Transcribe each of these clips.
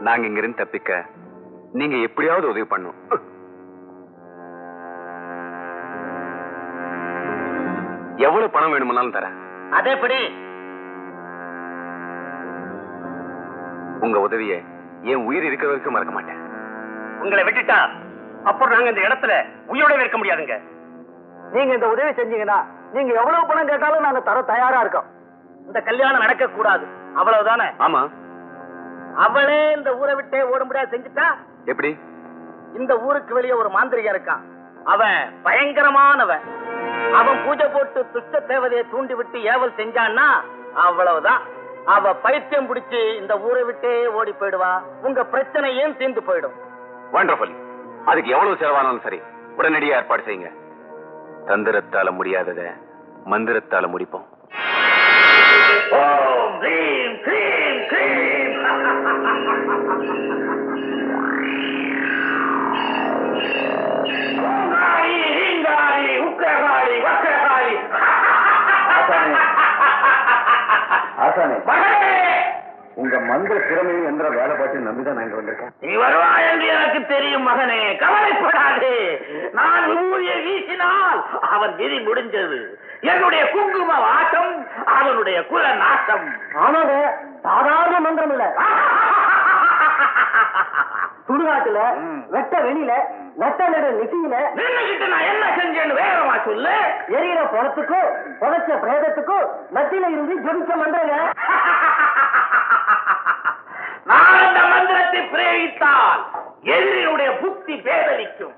நாங்க இங்க இருந்து தப்பிக்க நீங்க எப்படியாவது உதவி பண்ணும். எவ்வளவு பணம் வேணும்னாலும் தரேன். அதேபடி உங்க உதவியை என் உயிர் இருக்கிற வரைக்கும் மறக்க மாட்டேன். உங்களை விட்டுட்டா அப்புறம் நாங்க இந்த இடத்துல உயிரோட இருக்க முடியாதுங்க. நீங்க இந்த உதவி செஞ்சீங்கன்னா நீங்க எவ்வளவு பணம் கேட்டாலும் நாங்க தர தயாரா இருக்கோம். இந்த கல்யாணம் நடக்க கூடாது, அவ்வளவுதானே? ஆமா. அவளே இந்த ஊரை விட்டே ஓடும்படியா செஞ்சுட்டா? எப்படி? இந்த ஊருக்கு வெளியே ஒரு மாந்திரிகன் இருக்கான். அவன் பயங்கரமானவன். அவன் பூஜை போட்டு துஷ்ட தேவதையை தூண்டி விட்டு ஏவல் செஞ்சான்னா அவ்வளவுதான். அவ பைத்தியம் பிடிச்சு இந்த ஊரை விட்டே ஓடி போயிடுவா. உங்க பிரச்சனையும் தீர்ந்து போயிடும். வண்டர்ஃபுல். அதுக்கு எவ்வளவு செலவானாலும் சரி, உடனடியாக ஏற்பாடு செய்யுங்க. தந்திரத்தால முடியாதத மந்திரத்தால முடிப்போம். ஓம் ஹ்ரீம் க்ரீம் க்ரீம். ஓங்காரி ஹீங்காரி உக்கிரகாரி வக்ரகாரி. ஆசானே, உங்க மந்திர திறமையும் என்ற வேலை பாட்டு நம்பிதான் நாங்க வந்திருக்கேன். நீ வருவாய் என்று எனக்கு தெரியும் மகனே, கவலைப்படாதே. நான் விபூதியை வீசினால் அவன் விதி முடிஞ்சது. என்னுடைய குங்கும வாசம் அவனுடைய குல நாசம். ஆமாங்க, சாதாரண மந்திரம் இல்ல. சுடுகாட்டுல வெட்ட வெளியில நட்ட நட நிசையில நின்னுகிட்டு நான் என்ன செஞ்சேன்னு வேகமா சொல்லு. எரியிற பணத்துக்கும் புதைச்ச பிரேதத்துக்கும் மத்தியில இருந்து ஜெபிச்ச மந்திரங்க. நான் அந்த மந்திரத்தை பிரயோகித்தால் எதிரியுடைய புத்தி பேதலிக்கும்,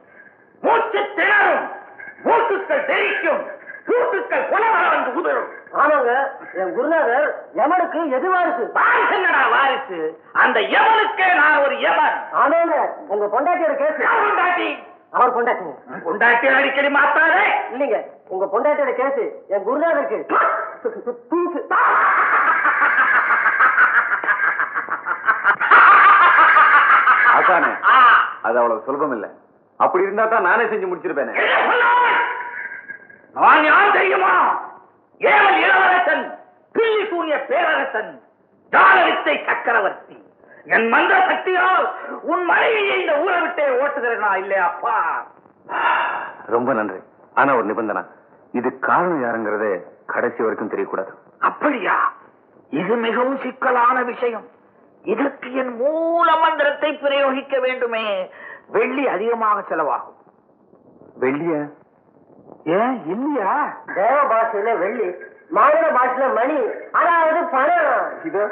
மூச்சு திணறும், மூட்டுக்கள் தெரிக்கும், கூட்டுக்கள் குலவரம் உதரும். ஆமாங்க, என் குருநாதர் யமனுக்கு எதிர்வாரிசு. வாரிசு என்னடா வாரிசு? அந்த யமனுக்கே நான் ஒரு யமன். ஆமாங்க, உங்க பொண்டாட்டியோட கேஸ். பொண்டாட்டி அவர் பொண்டாட்டி. பொண்டாட்டி அடிக்கடி மாத்தாதே. இல்லைங்க, உங்க பொண்டாட்டியோட கேஸ் என் குருநாதருக்கு தூசு. ஆசானே, அது அவ்வளவு சுலபம் இல்ல. அப்படி இருந்தா தான் நானே செஞ்சு முடிச்சிருப்பேன். நான் யார் தெரியுமா? ஏவல் இளவரசன், பில்லி சூரிய பேரரசன், ஜாலவித்தை சக்கரவர்த்தி. என் மந்திர சக்தியால் உன் மனைவியை இந்த ஊரை விட்டே ஓட்டுகிறேனா இல்லையாப்பா? ரொம்ப நன்றி. ஆனா ஒரு நிபந்தனை, இது காரணம் யாருங்கிறதே கடைசி வரைக்கும் தெரியக்கூடாது. அப்படியா? இது மிகவும் சிக்கலான விஷயம். இதற்கு என் மூல மந்திரத்தை பிரயோகிக்க வேண்டுமே. வெள்ளி அதிகமாக செலவாகும். வெள்ளிய? ஏன் இல்லையா? தேவ பாஷையில வெள்ளி, மாநில பாஷையில மணி, அதாவது பணம். இதோ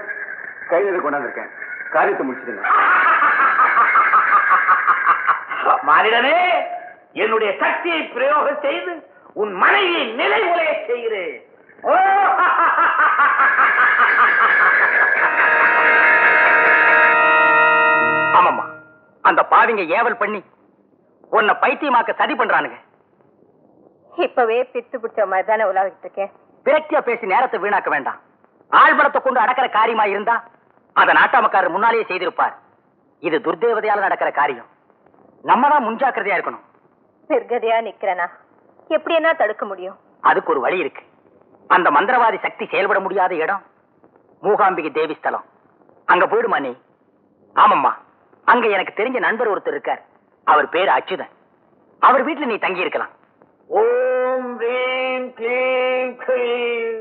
கையில கொண்டாந்துருக்கேன். காரியத்தை முடிச்சிடுங்க. மானிடனே, என்னுடைய சக்தியை பிரயோகம் செய்து உன் மனைவியை நிலைமுறைய செய்கிறேன். ஆமாமா, அந்த பாவிங்க ஏவல் பண்ணி உன்னை பைத்தியமாக்க சதி பண்றானுங்க. இப்பவே பித்து பிடிச்ச மாதிரி தானே உலாவிட்டு இருக்கேன். பேச்சியா பேசி நேரத்தை வீணாக்க வேண்டாம். ஆழ்பலத்தை கொண்டு அடக்கிற காரியமா இருந்தா அத நாட்டாமக்காரர் முன்னாலேயே செய்திருப்பார். இது துர்தேவதையால நடக்கிற காரியம். நம்ம தான் முன்ஜாக்கிரதையா இருக்கணும். நிர்கதியா நிக்கிறனா எப்படி என்ன தடுக்க முடியும்? அதுக்கு ஒரு வழி இருக்கு. அந்த மந்திரவாதி சக்தி செயல்பட முடியாத இடம் மூகாம்பிகை தேவி ஸ்தலம். அங்க போயிடுமா நீ? ஆமாம்மா, அங்க எனக்கு தெரிஞ்ச நண்பர் ஒருத்தர் இருக்கார். அவர் பேரு அச்சுதன். அவர் வீட்டுல நீ தங்கி இருக்கலாம். ஓம் ரீம் க்ளீம் க்ளீம்.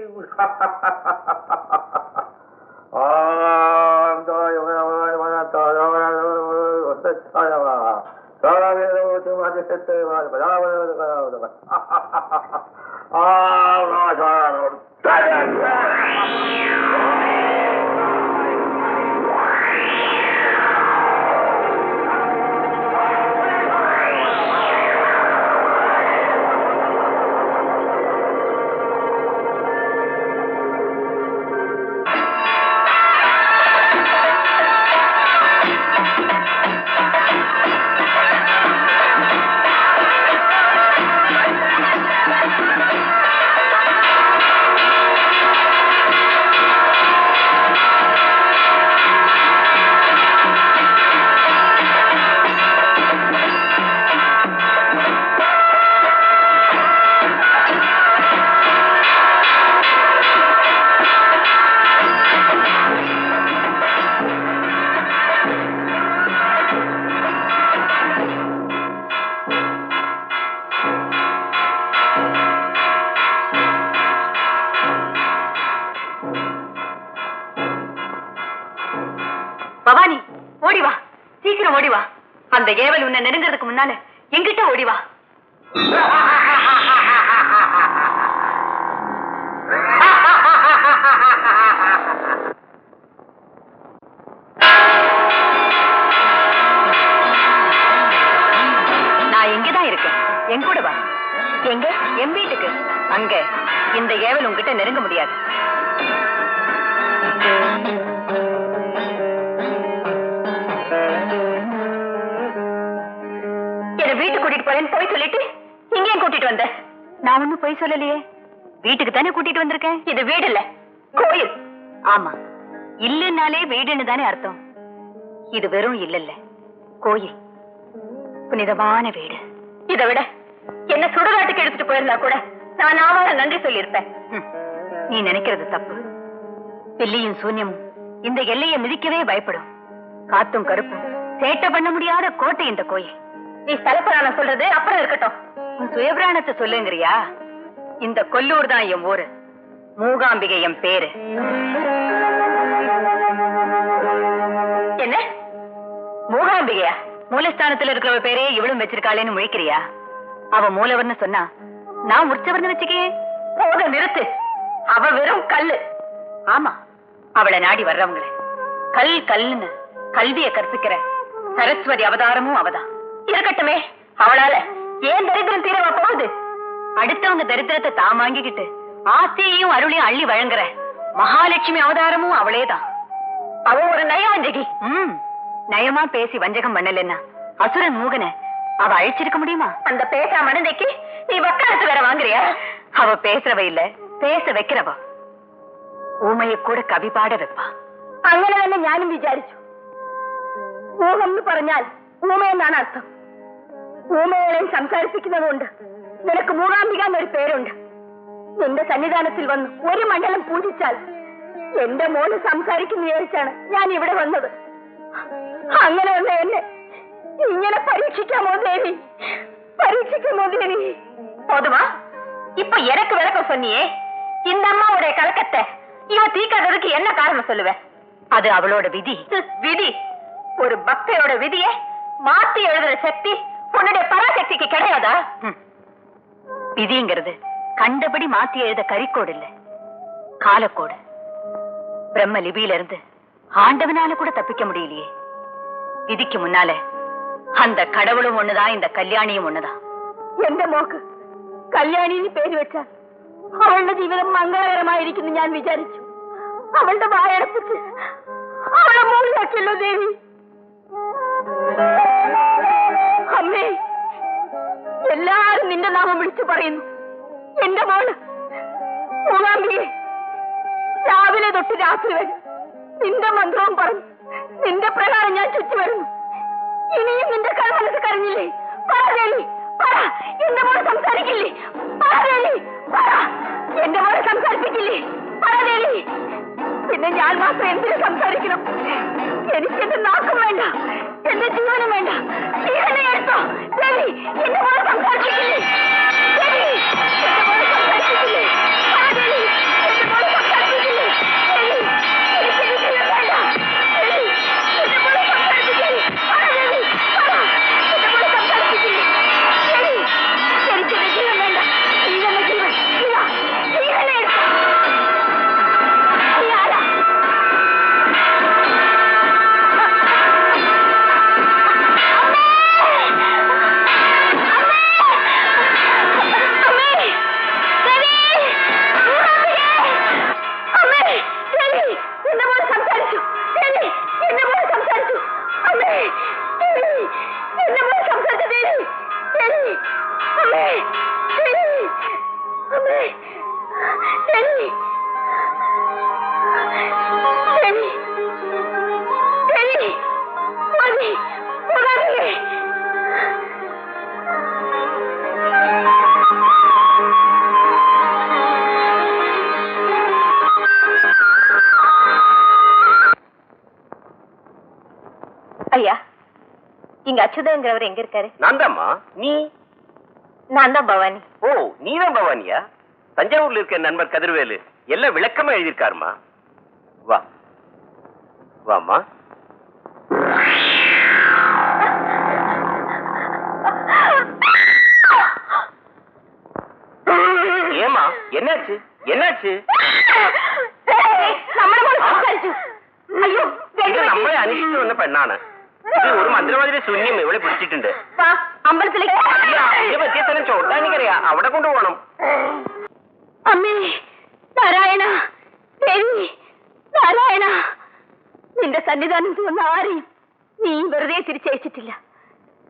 பவானி, ஓடிவா, சீக்கிரம் ஓடிவா. அந்த ஏவல் உன்னை நெருங்கிறதுக்கு முன்னால எங்கிட்ட ஓடிவா. நான் எங்கதான் இருக்கேன், என் கூட வா. எங்க? என் வீட்டுக்கு. அங்க இந்த ஏவல் உங்ககிட்ட நெருங்க முடியாது. என்ன வீட்டுக்கு கூட்டிட்டு போறேன்னு போய் சொல்லிட்டு இங்கேயும் கூட்டிட்டு வந்த. நான் ஒண்ணும் போய் சொல்லலையே, வீட்டுக்கு தானே கூட்டிட்டு வந்திருக்கேன். இது வீடு இல்ல, கோயில். ஆமா, இல்லன்னாலே வீடுன்னு தானே அர்த்தம். இது வெறும் இல்ல, கோயில், புனிதமான வீடு. இதை விட என்ன சுடுகாட்டுக்கு எடுத்துட்டு போயிருந்தா கூட நான் ஆவார நன்றி சொல்லியிருப்பேன். நீ நினைக்கிறது தப்பு. பில்லியும் சூன்யமும் இந்த எல்லையை மிதிக்கவே பயப்படும். காத்தும் கருப்பும் சேட்டை பண்ண முடியாத கோட்டை இந்த கோயில். நீ ஸ்தலப்புராணம் சொல்றது அப்புறம் இருக்கட்டும், உன் சுயபிராணத்தை சொல்லுங்கிறியா? இந்த கொல்லூர் தான் என் ஊரு, மூகாம்பிகை என் பேரு. என்ன மூகாம்பிகையா? மூலஸ்தானத்துல இருக்கிறவ பேரே இவளும் வச்சிருக்காளேன்னு முழிக்கிறியா? அவ மூலவர்னு சொன்னா நான் உற்சவர்னு வச்சுக்கே. போத நிறுத்து, அவ வெறும் கல்லு. ஆமா, அவளை நாடி வர்றவங்கள கல் கல்லுன்னு கல்விய கற்பிக்கிற சரஸ்வதி அவதாரமும் அவதான். இருக்கட்டுமே, அவளால ஏன் தரித்திரம் தீரவா போகுது? அடுத்தவங்க தரித்திரத்தை தான் வாங்கிக்கிட்டு ஆசையையும் அருளையும் அள்ளி வழங்குற மகாலட்சுமி அவதாரமும் அவளேதான். அவ ஒரு நயவஞ்சகி. நயமா பேசி வஞ்சகம் பண்ணலன்னா அசுரன் மூகனை அவ அழிச்சிருக்க முடியுமா? அந்த பேசா மனதைக்கு நீ வக்காலத்து வேற வாங்குறியா? அவ பேசுறவ இல்ல, பேச வைக்கிறவ. ஊமையை கூட കവി പാട വെപ്പാ. അങ്ങനെ തന്നെ ഞാനും വിചാരിച്ചു. ഊഹം എന്ന് പറഞ്ഞാൽ ഊമയെന്നാണ് അർത്ഥം. ഊമകളെയും സംസാരിപ്പിക്കുന്നതുകൊണ്ട് നിനക്ക് മൂകാംബിക എന്നൊരു പേരുണ്ട്. നിന്റെ സന്നിധാനത്തിൽ വന്ന് ഒരു മണ്ഡലം പൂജിച്ചാൽ എന്റെ മോള് സംസാരിക്കുന്നു വിചാരിച്ചാണ് ഞാൻ ഇവിടെ വന്നത്. അങ്ങനെ വന്ന എന്നെ ഇങ്ങനെ പരീക്ഷിക്കാമോ ദേവി? பரீட்சிக்குமோ தேவி? போதுமா? இப்ப எனக்கு விளக்க சொன்னியே, இந்த அம்மாவுடைய கலக்கத்தை இவ தீக்காததுக்கு என்ன காரணம் சொல்லுவேன்? அது அவளோட விதி. விதி? ஒரு பக்தையோட விதியை மாத்தி எழுதுற சக்தி உன்னுடைய பராசக்திக்கு கிடையாதா? விதிங்கிறது கண்டபடி மாத்தி எழுத கரிக்கோடு இல்ல, காலக்கோடு. பிரம்ம லிபியில இருந்து ஆண்டவனால கூட தப்பிக்க முடியலையே. விதிக்கு முன்னால அந்த கடவுளும் ஒண்ணுதான், இந்த கல்யாணியும் ஒண்ணுதான். എന്റെ മോക്ക് കല്യാണിന്ന് പേര് വെച്ചാൽ അവളുടെ ജീവിതം മംഗളകരമായിരിക്കുന്നു ഞാൻ വിചാരിച്ചു. അവളുടെ വായടപ്പിച്ച് അവളെ മൂളിയാക്കിയല്ലോ ദേവി. അമ്മേ, എല്ലാരും നിന്റെ നാമം വിളിച്ചു പറയുന്നു. എന്റെ മോള് മൂകാംബികെ രാവിലെ തൊട്ട് രാത്രി വരെ നിന്റെ മന്ത്രവും പറഞ്ഞു നിന്റെ പ്രകാരം ഞാൻ ചുറ്റി വരുന്നു. ഇനിയും നിന്റെ കൽമനസ് കരഞ്ഞില്ലേ? പറ, എന്റെ മോളെ സംസാരിക്കില്ലേ? പറ, എന്റെ മോളെ സംസാരിപ്പിക്കില്ലേ? പറ. പിന്നെ ഞാൻ മാത്രം എന്തിനു സംസാരിക്കണം? എനിക്ക് എന്റെ നാക്കും വേണ്ട, എന്റെ ജീവനും വേണ്ട. ജീവനെ എടുത്തോ ദേവി, എന്റെ മോളെ സംസാരിപ്പിക്കില്ലേ? ദേവി, എന്റെ മോളെ സംസാരിപ്പിക്കില്ലേ? പറ ദേവി, എന്റെ മോളെ സംസാരിപ്പിക്കില്ലേ? ദേവി, എനിക്ക് ജീവൻ വേണ്ട. ദേവി, എന്റെ മോളെ സംസാരിപ്പിക്കില്ലേ? പറ ദേവി, പറ, എന്റെ മോളെ സംസാരിപ്പിക്കില്ലേ? ദേവി, എനിക്ക് ജീവൻ വേണ്ട. ജീവനെ ജീവൻ, ജീവനെ എടുത്തോ. നീ ആരാ? ஐயா, இங்க அச்சுதங்கிறவர் எங்க இருக்காரு? நான் தான்மா. நீ? நான் தான் பவானி. ஓ, நீதான் பவானியா? தஞ்சாவூர்ல இருக்க நண்பர் கதிர்வேலு எல்லாம் விளக்கமா எழுதியிருக்காருமா. வா வாமா. என்னாச்சு என்னாச்சு? ஐயோ ഇത് നമ്മളെ അന്വേഷിച്ചു വന്ന പെണ്ണാണ്. ഇത് ഒരു മന്ത്രവാദിയുടെ ശൂന്യം ഇവിടെ പിടിച്ചിട്ടുണ്ട്. അമ്പലത്തിലേക്ക് ഇതിനെ പറ്റിയ സ്ഥലം ചോട്ടാനിക്കറിയാ, അവിടെ കൊണ്ടുപോകണം. അമ്മേ നാരായണ ദേവി നാരായണ, നിന്റെ സന്നിധാനത്ത് വന്ന ആരെയും നീ വെറുതെ തിരിച്ചയച്ചിട്ടില്ല.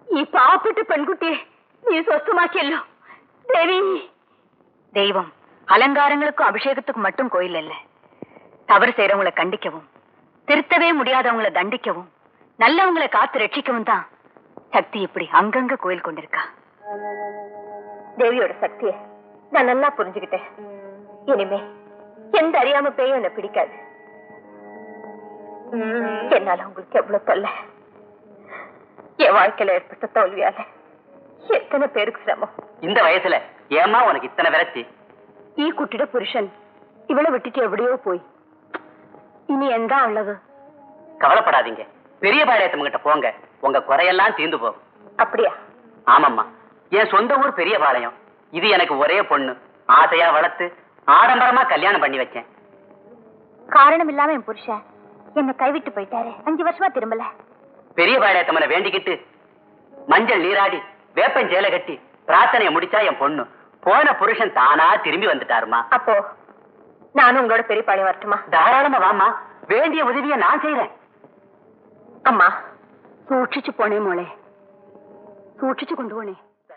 ഈ പാവപ്പെട്ട പെൺകുട്ടിയെ നീ സ്വസ്ഥമാക്കിയല്ലോ ദേവി. தெய்வம் அலங்காரங்களுக்கும் அபிஷேகத்துக்கும் மட்டும் கோயில் இல்ல. தவறு செய்யறவங்களை கண்டிக்கவும், திருத்தவே முடியாதவங்களை தண்டிக்கவும், நல்லவங்களை காத்து ரட்சிக்கவும் தான் சக்தி இப்படி அங்கங்க கோயில் கொண்டிருக்கா. தேவியோட சக்திய நான் நல்லா புரிஞ்சுக்கிட்டேன். இனிமே எந்த அறியாம பேயும் என்ன பிடிக்காது. என்னால உங்களுக்கு எவ்வளவு தொல்லை, என் வாழ்க்கையில ஏற்பட்ட தோல்வியால எத்தனை பேருக்கு சிரமம். இந்த வயசுல ஏமா உனக்கு இத்தனை விரக்தி? ഈ കുട്ടിയുടെ പുരുഷൻ ഇവളെ വിട്ടിട്ട് എവിടെയോ പോയി. ഇനി എന്താ ഉള്ളത്? கவலைப்படாதீங்க, பெரிய பாளையத்தம் கிட்ட போங்க, உங்க குறையெல்லாம் தீர்ந்து போகும். அப்படியா? ஆமாம்மா, என் சொந்த ஊர் பெரிய பாளையம். இது எனக்கு ஒரே பொண்ணு, ஆசையா வளர்த்து ஆடம்பரமா கல்யாணம் பண்ணி வச்சேன். காரணம் இல்லாம என் புருஷன் என்ன கைவிட்டு போயிட்டாரு. 5 வருஷமா திரும்பல. பெரிய பாளையத்தம்மனை வேண்டிக்கிட்டு மஞ்சள் நீராடி வேப்பஞ்சேலை கட்டி பிரார்த்தனையை முடிச்சா என் பொண்ணு. போன புருஷன் தானா திரும்பி வந்துட்டாருமா. அப்போ நானும் உங்களோட பெரிய பாளையம் வரட்டுமா? தாராளமா வாமா, வேண்டிய உதவியை நான் செய்யறேன். அம்மா சூட்சிச்சு போனே மோளே, சூட்சிச்சு கொண்டு போனே.